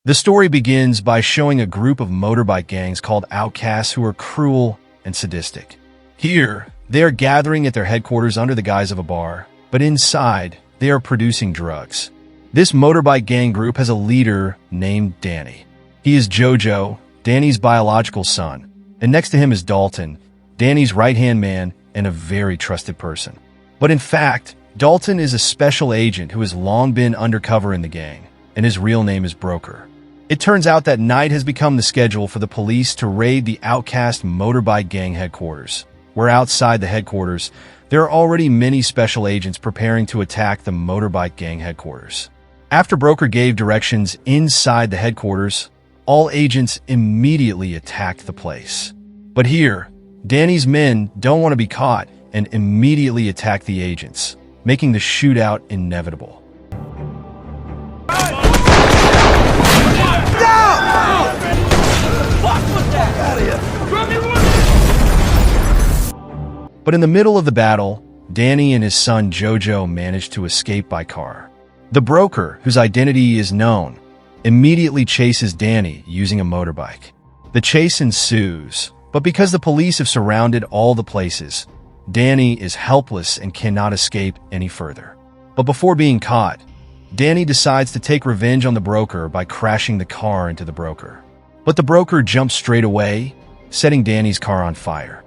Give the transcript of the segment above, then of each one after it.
The story begins by showing a group of motorbike gangs called outcasts who are cruel and sadistic. Here, they are gathering at their headquarters under the guise of a bar, but inside, they are producing drugs. This motorbike gang group has a leader named Danny. He is Jojo, Danny's biological son, and next to him is Dalton, Danny's right-hand man and a very trusted person. But in fact, Dalton is a special agent who has long been undercover in the gang, and his real name is Broker. It turns out that night has become the schedule for the police to raid the outcast motorbike gang headquarters, where outside the headquarters, there are already many special agents preparing to attack the motorbike gang headquarters. After Broker gave directions inside the headquarters, all agents immediately attacked the place. But here, Danny's men don't want to be caught and immediately attack the agents, making the shootout inevitable. But in the middle of the battle, Danny and his son Jojo managed to escape by car. The Broker, whose identity is known, immediately chases Danny using a motorbike. The chase ensues, but because the police have surrounded all the places, Danny is helpless and cannot escape any further. But before being caught, Danny decides to take revenge on the Broker by crashing the car into the Broker. But the Broker jumps straight away, setting Danny's car on fire.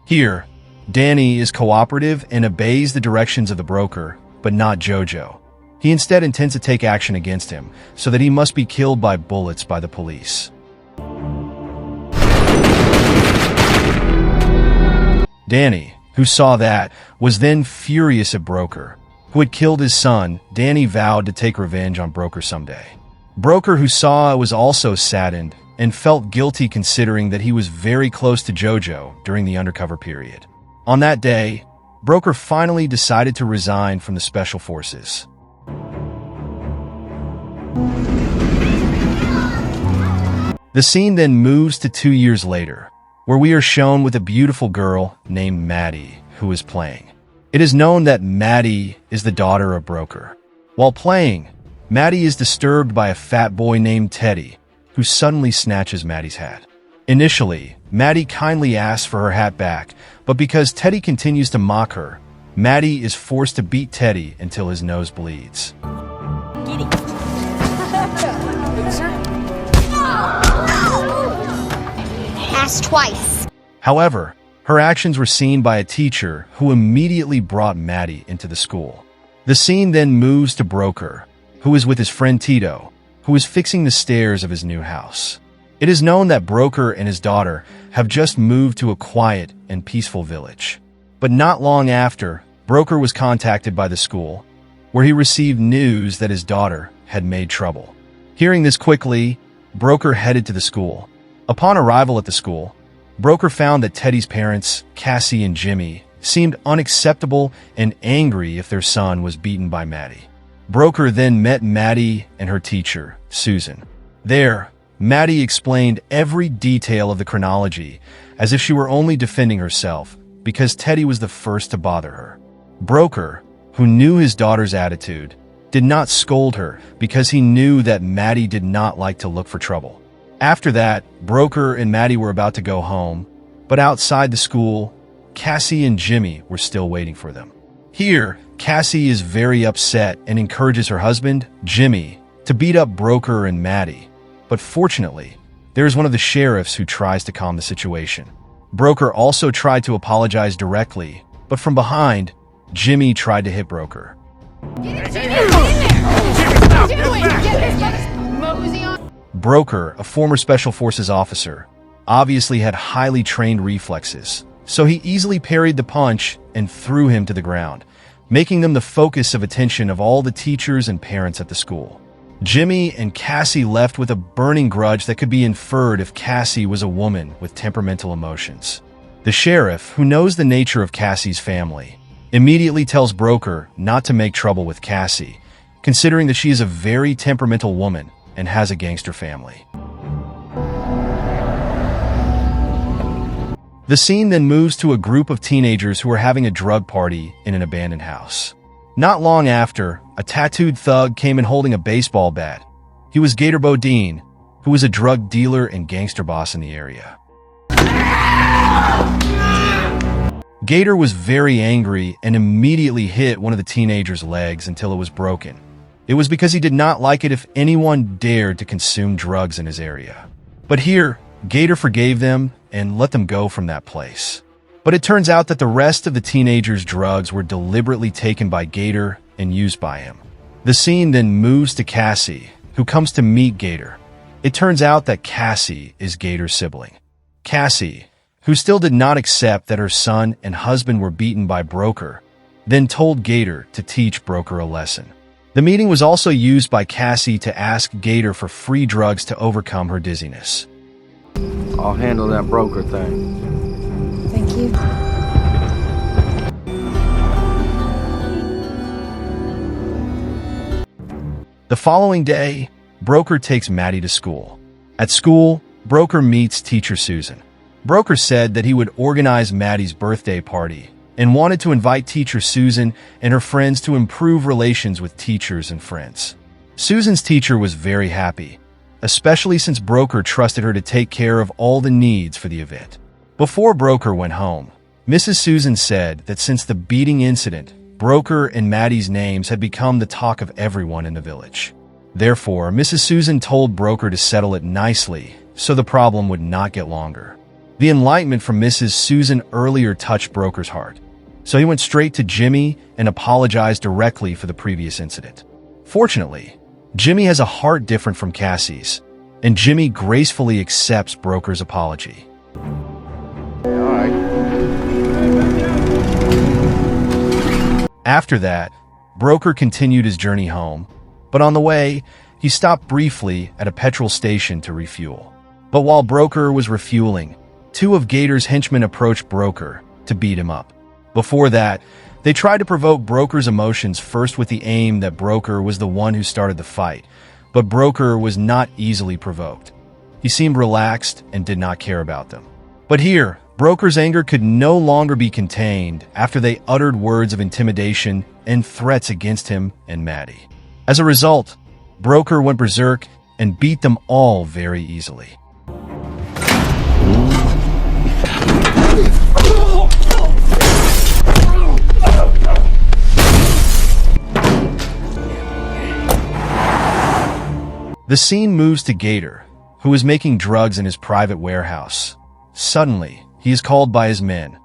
Here, Danny is cooperative and obeys the directions of the Broker, but not Jojo. He instead intends to take action against him, so that he must be killed by bullets by the police. Danny, who saw that, was then furious at Broker, who had killed his son. Danny vowed to take revenge on Broker someday. Broker, who saw it, was also saddened and felt guilty considering that he was very close to Jojo during the undercover period. On that day, Broker finally decided to resign from the Special Forces. The scene then moves to 2 years later, where we are shown with a beautiful girl named Maddie, who is playing. It is known that Maddie is the daughter of Broker. While playing, Maddie is disturbed by a fat boy named Teddy, who suddenly snatches Maddie's hat. Initially, Maddie kindly asks for her hat back, but because Teddy continues to mock her, Maddie is forced to beat Teddy until his nose bleeds. Pass twice. However, her actions were seen by a teacher who immediately brought Maddie into the school. The scene then moves to Broker, who is with his friend Tito, who is fixing the stairs of his new house. It is known that Broker and his daughter have just moved to a quiet and peaceful village. But not long after, Broker was contacted by the school, where he received news that his daughter had made trouble. Hearing this quickly, Broker headed to the school. Upon arrival at the school, Broker found that Teddy's parents, Cassie and Jimmy, seemed unacceptable and angry if their son was beaten by Maddie. Broker then met Maddie and her teacher, Susan. There, Maddie explained every detail of the chronology, as if she were only defending herself, because Teddy was the first to bother her. Broker, who knew his daughter's attitude, did not scold her because he knew that Maddie did not like to look for trouble. After that, Broker and Maddie were about to go home, but outside the school, Cassie and Jimmy were still waiting for them. Here, Cassie is very upset and encourages her husband, Jimmy, to beat up Broker and Maddie. But fortunately, there is one of the sheriffs who tries to calm the situation. Broker also tried to apologize directly, but from behind, Jimmy tried to hit Broker. Broker, a former Special Forces officer, obviously had highly trained reflexes, so he easily parried the punch and threw him to the ground, making them the focus of attention of all the teachers and parents at the school. Jimmy and Cassie left with a burning grudge that could be inferred if Cassie was a woman with temperamental emotions. The sheriff, who knows the nature of Cassie's family, immediately tells Broker not to make trouble with Cassie, considering that she is a very temperamental woman and has a gangster family. The scene then moves to a group of teenagers who are having a drug party in an abandoned house. Not long after, a tattooed thug came in holding a baseball bat. He was Gator Bodine, who was a drug dealer and gangster boss in the area. Gator was very angry and immediately hit one of the teenager's legs until it was broken. It was because he did not like it if anyone dared to consume drugs in his area. But here, Gator forgave them and let them go from that place. But it turns out that the rest of the teenager's drugs were deliberately taken by Gator and used by him. The scene then moves to Cassie, who comes to meet Gator. It turns out that Cassie is Gator's sibling. Cassie, who still did not accept that her son and husband were beaten by Broker, then told Gator to teach Broker a lesson. The meeting was also used by Cassie to ask Gator for free drugs to overcome her dizziness. I'll handle that Broker thing. Thank you. The following day, Broker takes Maddie to school. At school, Broker meets teacher Susan. Broker said that he would organize Maddie's birthday party and wanted to invite teacher Susan and her friends to improve relations with teachers and friends. Susan's teacher was very happy, especially since Broker trusted her to take care of all the needs for the event. Before Broker went home, Mrs. Susan said that since the beating incident, Broker and Maddie's names had become the talk of everyone in the village. Therefore, Mrs. Susan told Broker to settle it nicely so the problem would not get longer. The enlightenment from Mrs. Susan earlier touched Broker's heart, so he went straight to Jimmy and apologized directly for the previous incident. Fortunately, Jimmy has a heart different from Cassie's, and Jimmy gracefully accepts Broker's apology. After that, Broker continued his journey home, but on the way, he stopped briefly at a petrol station to refuel. But while Broker was refueling, two of Gator's henchmen approached Broker to beat him up. Before that, they tried to provoke Broker's emotions first with the aim that Broker was the one who started the fight, but Broker was not easily provoked. He seemed relaxed and did not care about them. But here, Broker's anger could no longer be contained after they uttered words of intimidation and threats against him and Maddie. As a result, Broker went berserk and beat them all very easily. The scene moves to Gator, who is making drugs in his private warehouse. Suddenly, he is called by his men.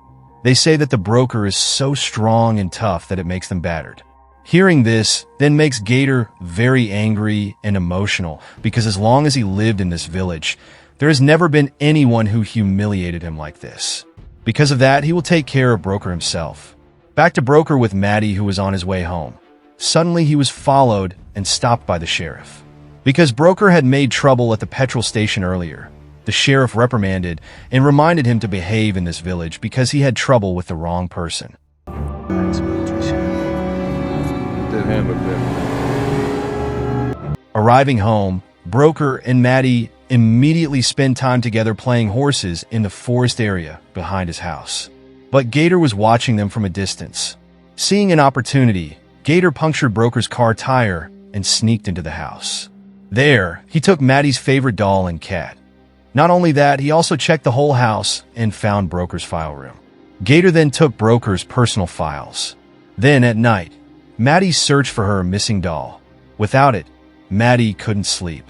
They say that the Broker is so strong and tough that it makes them battered. Hearing this then makes Gator very angry and emotional because as long as he lived in this village, there has never been anyone who humiliated him like this. Because of that, he will take care of Broker himself. Back to Broker with Maddie, who was on his way home. Suddenly, he was followed and stopped by the sheriff. Because Broker had made trouble at the petrol station earlier, the sheriff reprimanded and reminded him to behave in this village because he had trouble with the wrong person. Arriving home, Broker and Maddie immediately spend time together playing horses in the forest area behind his house. But Gator was watching them from a distance. Seeing an opportunity, Gator punctured Broker's car tire and sneaked into the house. There, he took Maddie's favorite doll and cat. Not only that, he also checked the whole house and found Broker's file room. Gator then took Broker's personal files. Then, at night, Maddie searched for her missing doll. Without it, Maddie couldn't sleep.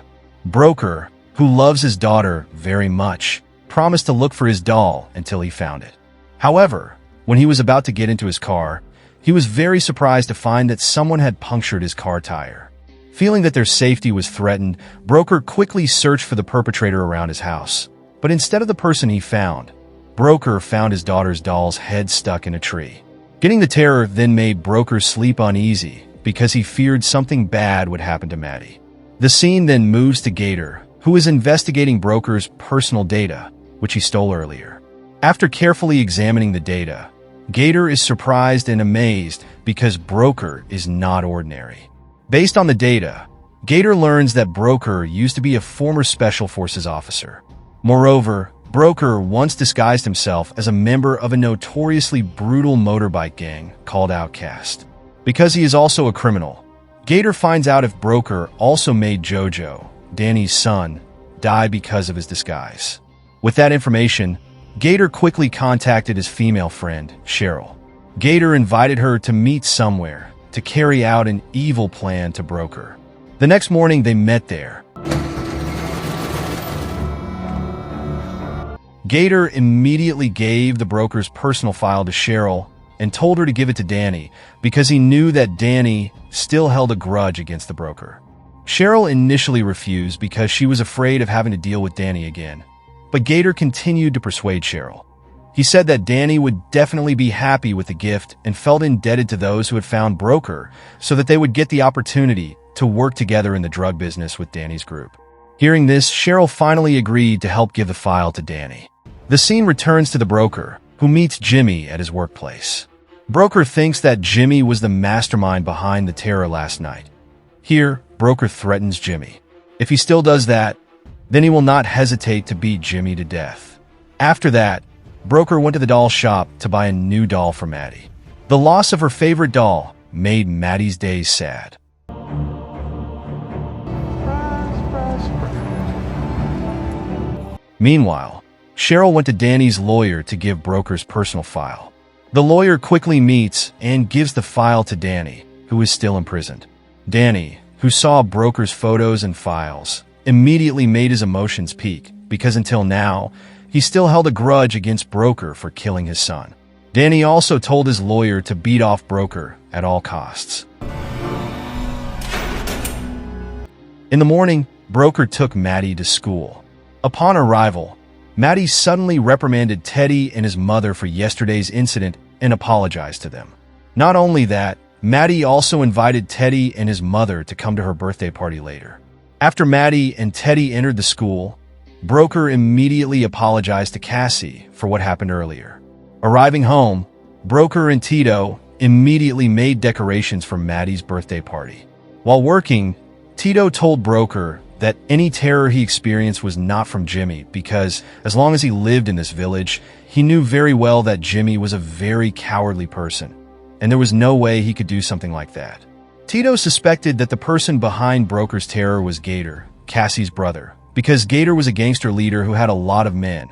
Broker, who loves his daughter very much, promised to look for his doll until he found it. However, when he was about to get into his car, he was very surprised to find that someone had punctured his car tire. Feeling that their safety was threatened, Broker quickly searched for the perpetrator around his house. But instead of the person he found, Broker found his daughter's doll's head stuck in a tree. Getting the terror then made Broker sleep uneasy because he feared something bad would happen to Maddie. The scene then moves to Gator, who is investigating Broker's personal data, which he stole earlier. After carefully examining the data, Gator is surprised and amazed because Broker is not ordinary. Based on the data, Gator learns that Broker used to be a former Special Forces officer. Moreover, Broker once disguised himself as a member of a notoriously brutal motorbike gang called Outcast. Because he is also a criminal, Gator finds out if Broker also made Jojo, Danny's son, die because of his disguise. With that information, Gator quickly contacted his female friend, Cheryl. Gator invited her to meet somewhere to carry out an evil plan to Broker. The next morning, they met there. Gator immediately gave the Broker's personal file to Cheryl and told her to give it to Danny because he knew that Danny still held a grudge against the Broker. Cheryl initially refused because she was afraid of having to deal with Danny again, but Gator continued to persuade Cheryl. He said that Danny would definitely be happy with the gift and felt indebted to those who had found Broker so that they would get the opportunity to work together in the drug business with Danny's group. Hearing this, Cheryl finally agreed to help give the file to Danny. The scene returns to the Broker, who meets Jimmy at his workplace. Broker thinks that Jimmy was the mastermind behind the terror last night. Here, Broker threatens Jimmy. If he still does that, then he will not hesitate to beat Jimmy to death. After that, Broker went to the doll shop to buy a new doll for Maddie. The loss of her favorite doll made Maddie's days sad. Meanwhile, Cheryl went to Danny's lawyer to give Broker's personal file. The lawyer quickly meets and gives the file to Danny, who is still imprisoned. Danny, who saw Broker's photos and files, immediately made his emotions peak because until now, he still held a grudge against Broker for killing his son. Danny also told his lawyer to beat off Broker at all costs. In the morning, Broker took Maddie to school. Upon arrival, Maddie suddenly reprimanded Teddy and his mother for yesterday's incident and apologized to them. Not only that, Maddie also invited Teddy and his mother to come to her birthday party later. After Maddie and Teddy entered the school, Broker immediately apologized to Cassie for what happened earlier. Arriving home, Broker and Tito immediately made decorations for Maddie's birthday party. While working, Tito told Broker that any terror he experienced was not from Jimmy because, as long as he lived in this village, he knew very well that Jimmy was a very cowardly person, and there was no way he could do something like that. Tito suspected that the person behind Broker's terror was Gator, Cassie's brother, because Gator was a gangster leader who had a lot of men.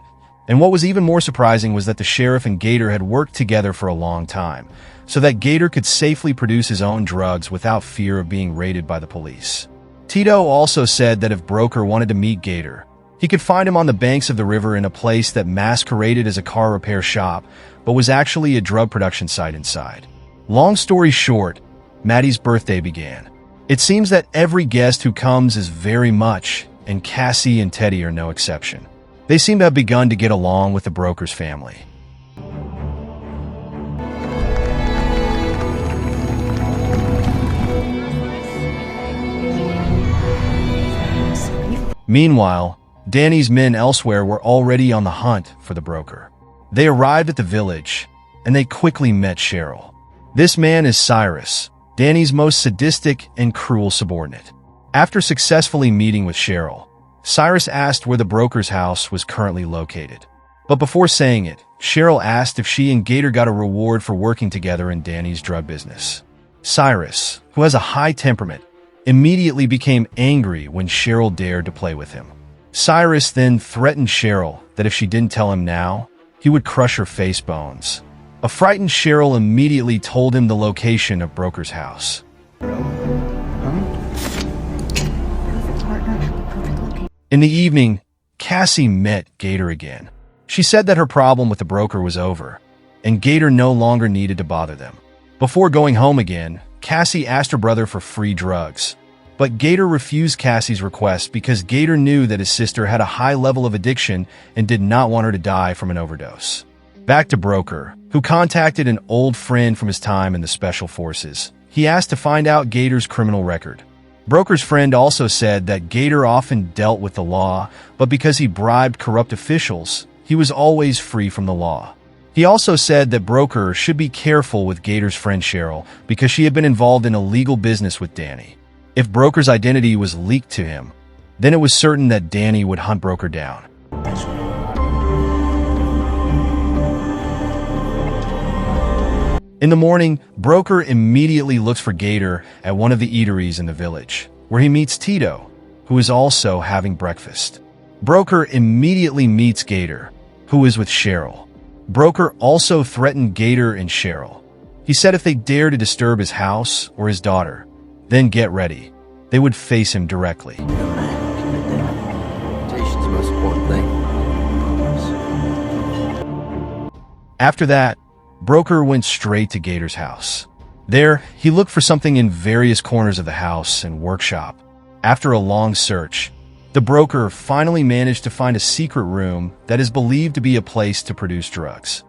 And what was even more surprising was that the sheriff and Gator had worked together for a long time, so that Gator could safely produce his own drugs without fear of being raided by the police. Tito also said that if Broker wanted to meet Gator, he could find him on the banks of the river in a place that masqueraded as a car repair shop, but was actually a drug production site inside. Long story short, Maddie's birthday began. It seems that every guest who comes is very much, and Cassie and Teddy are no exception. They seem to have begun to get along with the Broker's family. Meanwhile, Danny's men elsewhere were already on the hunt for the Broker. They arrived at the village, and they quickly met Cheryl. This man is Cyrus, Danny's most sadistic and cruel subordinate. After successfully meeting with Cheryl, Cyrus asked where the Broker's house was currently located. But before saying it, Cheryl asked if she and Gator got a reward for working together in Danny's drug business. Cyrus, who has a high temperament, immediately became angry when Cheryl dared to play with him. Cyrus then threatened Cheryl that if she didn't tell him now, he would crush her face bones. A frightened Cheryl immediately told him the location of Broker's house. In the evening, Cassie met Gator again. She said that her problem with the Broker was over, and Gator no longer needed to bother them. Before going home again, Cassie asked her brother for free drugs, but Gator refused Cassie's request because Gator knew that his sister had a high level of addiction and did not want her to die from an overdose. Back to Broker, who contacted an old friend from his time in the Special Forces. He asked to find out Gator's criminal record. Broker's friend also said that Gator often dealt with the law, but because he bribed corrupt officials, he was always free from the law. He also said that Broker should be careful with Gator's friend Cheryl because she had been involved in illegal business with Danny. If Broker's identity was leaked to him, then it was certain that Danny would hunt Broker down. In the morning, Broker immediately looks for Gator at one of the eateries in the village, where he meets Tito, who is also having breakfast. Broker immediately meets Gator, who is with Cheryl. Broker also threatened Gator and Cheryl. He said if they dare to disturb his house or his daughter, then get ready. They would face him directly. Communication's the most important thing. After that, Broker went straight to Gator's house. There, he looked for something in various corners of the house and workshop. After a long search, the Broker finally managed to find a secret room that is believed to be a place to produce drugs.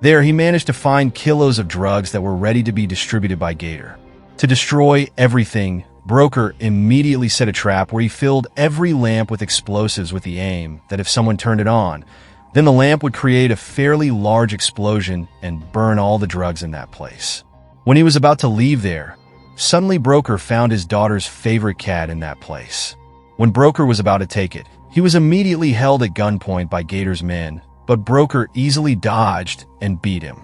There, he managed to find kilos of drugs that were ready to be distributed by Gator. To destroy everything, Broker immediately set a trap where he filled every lamp with explosives with the aim that if someone turned it on, then the lamp would create a fairly large explosion and burn all the drugs in that place. When he was about to leave there, suddenly Broker found his daughter's favorite cat in that place. When Broker was about to take it, he was immediately held at gunpoint by Gator's men, but Broker easily dodged and beat him.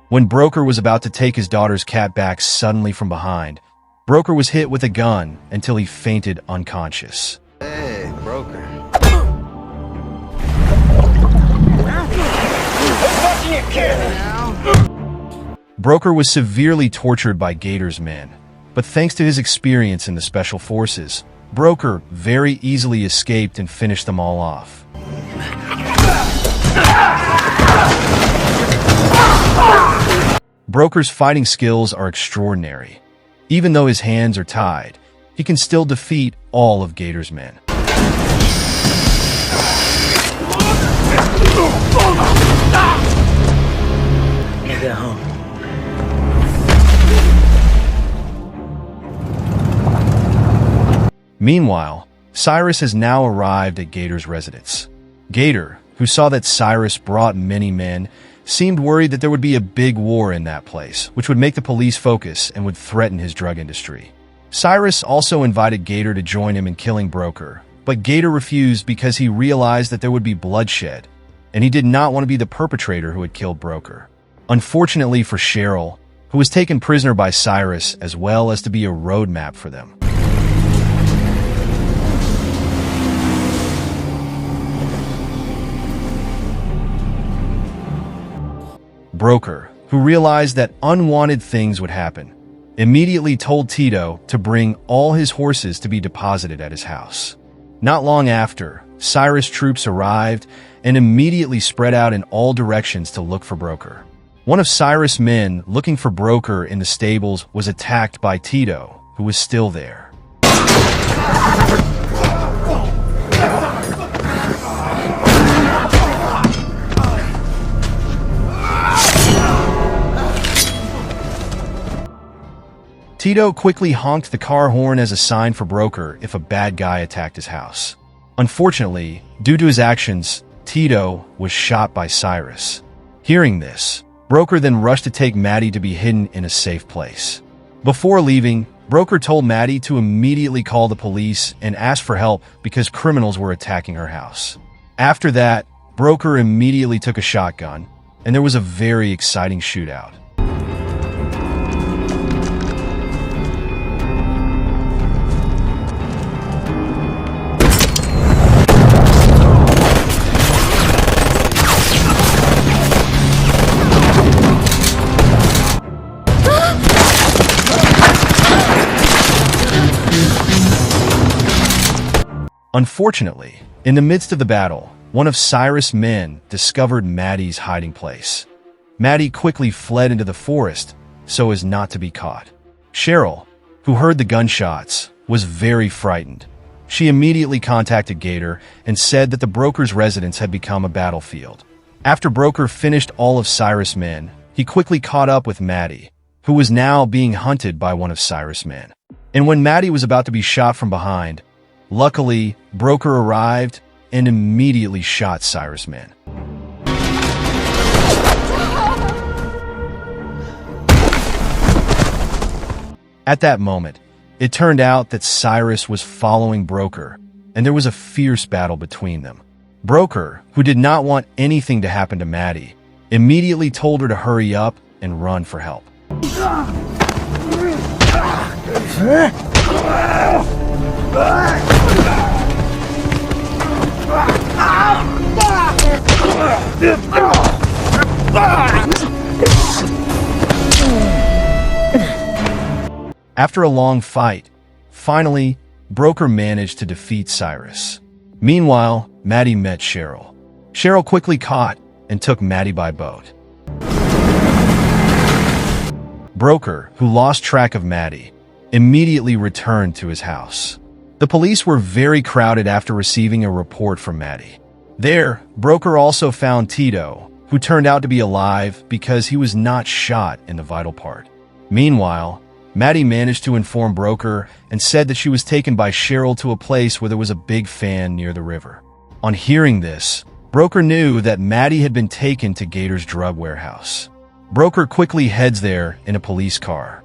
When Broker was about to take his daughter's cat back suddenly from behind, Broker was hit with a gun until he fainted unconscious. Hey, Broker. Broker was severely tortured by Gator's men, but thanks to his experience in the Special Forces, Broker very easily escaped and finished them all off. Broker's fighting skills are extraordinary. Even though his hands are tied, he can still defeat all of Gator's men. Can't get home. Meanwhile, Cyrus has now arrived at Gator's residence. Gator, who saw that Cyrus brought many men, seemed worried that there would be a big war in that place, which would make the police focus and would threaten his drug industry. Cyrus also invited Gator to join him in killing Broker, but Gator refused because he realized that there would be bloodshed, and he did not want to be the perpetrator who had killed Broker. Unfortunately for Cheryl, who was taken prisoner by Cyrus as well as to be a roadmap for them. Broker, who realized that unwanted things would happen, immediately told Tito to bring all his horses to be deposited at his house. Not long after, Cyrus' troops arrived and immediately spread out in all directions to look for Broker. One of Cyrus' men looking for Broker in the stables was attacked by Tito, who was still there. Tito quickly honked the car horn as a sign for Broker if a bad guy attacked his house. Unfortunately, due to his actions, Tito was shot by Cyrus. Hearing this, Broker then rushed to take Maddie to be hidden in a safe place. Before leaving, Broker told Maddie to immediately call the police and ask for help because criminals were attacking her house. After that, Broker immediately took a shotgun, and there was a very exciting shootout. Unfortunately, in the midst of the battle, one of Cyrus' men discovered Maddie's hiding place. Maddie quickly fled into the forest so as not to be caught. Cheryl, who heard the gunshots, was very frightened. She immediately contacted Gator and said that the Broker's residence had become a battlefield. After Broker finished all of Cyrus' men, he quickly caught up with Maddie, who was now being hunted by one of Cyrus' men. And when Maddie was about to be shot from behind, luckily, Broker arrived and immediately shot Cyrus' men. At that moment, it turned out that Cyrus was following Broker, and there was a fierce battle between them. Broker, who did not want anything to happen to Maddie, immediately told her to hurry up and run for help. After a long fight, finally, Broker managed to defeat Cyrus. Meanwhile, Maddie met Cheryl. Cheryl quickly caught and took Maddie by boat. Broker, who lost track of Maddie, immediately returned to his house. The police were very crowded after receiving a report from Maddie. There, Broker also found Tito, who turned out to be alive because he was not shot in the vital part. Meanwhile, Maddie managed to inform Broker and said that she was taken by Cheryl to a place where there was a big fan near the river. On hearing this, Broker knew that Maddie had been taken to Gator's drug warehouse. Broker quickly heads there in a police car.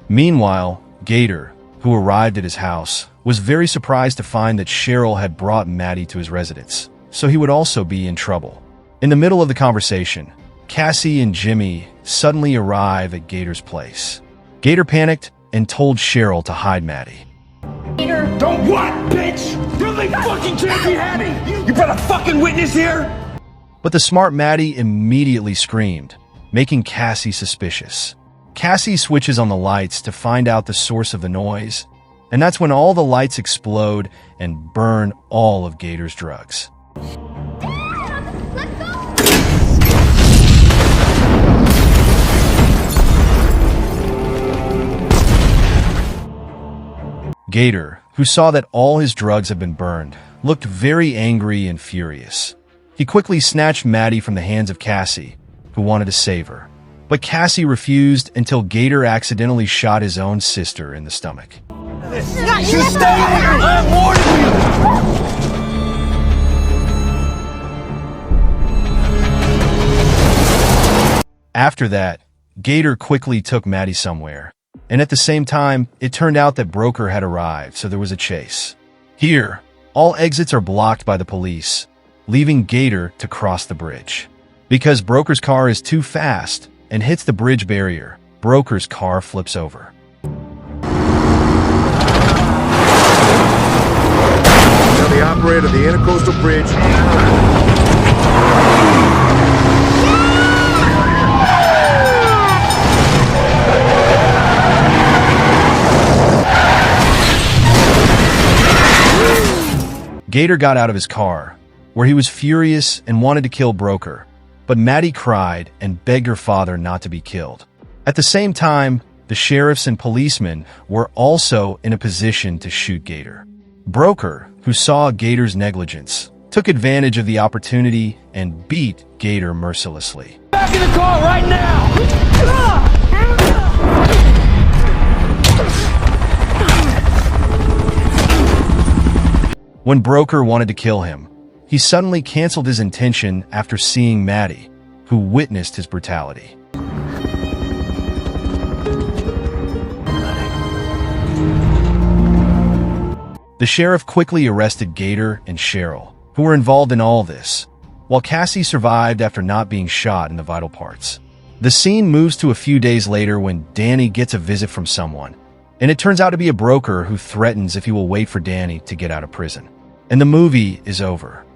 Meanwhile, Gator, who arrived at his house, was very surprised to find that Cheryl had brought Maddie to his residence, so he would also be in trouble. In the middle of the conversation, Cassie and Jimmy suddenly arrive at Gator's place. Gator panicked and told Cheryl to hide Maddie. Gator. Don't what, bitch? You really fucking can't be happy! You brought a fucking witness here? But the smart Maddie immediately screamed, making Cassie suspicious. Cassie switches on the lights to find out the source of the noise, and that's when all the lights explode and burn all of Gator's drugs. Gator, who saw that all his drugs had been burned, looked very angry and furious. He quickly snatched Maddie from the hands of Cassie, who wanted to save her. But Cassie refused until Gator accidentally shot his own sister in the stomach. You stay here! I'm warning you! After that, Gator quickly took Maddie somewhere. And at the same time, it turned out that Broker had arrived, so there was a chase. Here, all exits are blocked by the police, leaving Gator to cross the bridge. Because Broker's car is too fast and hits the bridge barrier, Broker's car flips over. Tell the operator of the intercoastal bridge. Gator got out of his car, where he was furious and wanted to kill Broker, but Maddie cried and begged her father not to be killed. At the same time, the sheriffs and policemen were also in a position to shoot Gator. Broker, who saw Gator's negligence, took advantage of the opportunity and beat Gator mercilessly. Back in the car right now! When Broker wanted to kill him, he suddenly canceled his intention after seeing Maddie, who witnessed his brutality. The sheriff quickly arrested Gator and Cheryl, who were involved in all this, while Cassie survived after not being shot in the vital parts. The scene moves to a few days later when Danny gets a visit from someone, and it turns out to be a broker who threatens if he will wait for Danny to get out of prison. And the movie is over.